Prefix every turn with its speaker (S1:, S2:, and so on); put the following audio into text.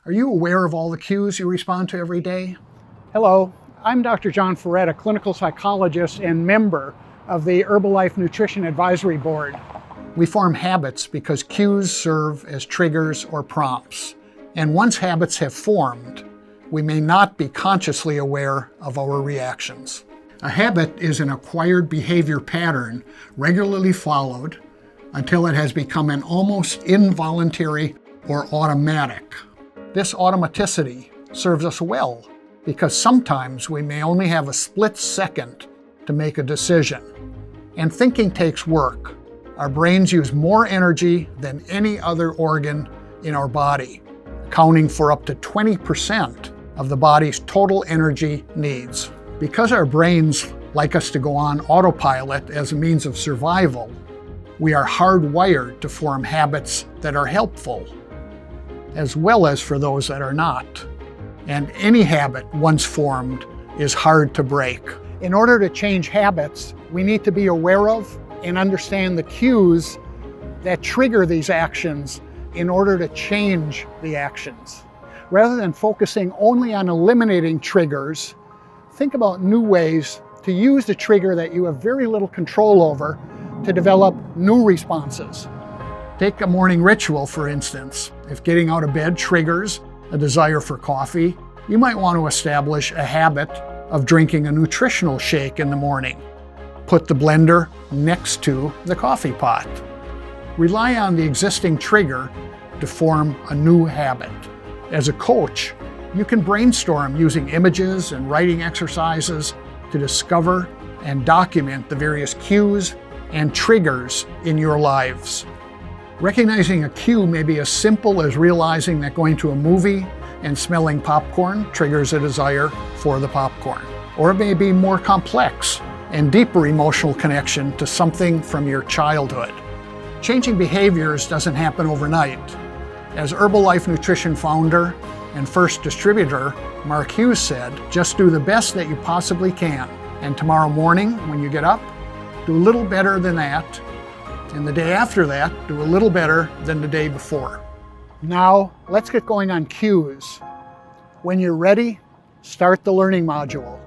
S1: Are you aware of all the cues you respond to every day?
S2: Hello, I'm Dr. John Ferret, a clinical psychologist and member of the Herbalife Nutrition Advisory Board.
S1: We form habits because cues serve as triggers or prompts. And once habits have formed, we may not be consciously aware of our reactions. A habit is an acquired behavior pattern regularly followed until it has become an almost involuntary or automatic. This automaticity serves us well because sometimes we may only have a split second to make a decision. And thinking takes work. Our brains use more energy than any other organ in our body, accounting for up to 20% of the body's total energy needs. Because our brains like us to go on autopilot as a means of survival, we are hardwired to form habits that are helpful, as well as for those that are not. And any habit, once formed, is hard to break.
S2: In order to change habits, we need to be aware of and understand the cues that trigger these actions in order to change the actions. Rather than focusing only on eliminating triggers, think about new ways to use the trigger that you have very little control over to develop new responses.
S1: Take a morning ritual, for instance. If getting out of bed triggers a desire for coffee, you might want to establish a habit of drinking a nutritional shake in the morning. Put the blender next to the coffee pot. Rely on the existing trigger to form a new habit. As a coach, you can brainstorm using images and writing exercises to discover and document the various cues and triggers in your lives. Recognizing a cue may be as simple as realizing that going to a movie and smelling popcorn triggers a desire for the popcorn. Or it may be more complex and deeper emotional connection to something from your childhood. Changing behaviors doesn't happen overnight. As Herbalife Nutrition founder and first distributor Mark Hughes said, just do the best that you possibly can. And tomorrow morning, when you get up, do a little better than that. And the day after that, do a little better than the day before.
S2: Now, let's get going on cues. When you're ready, start the learning module.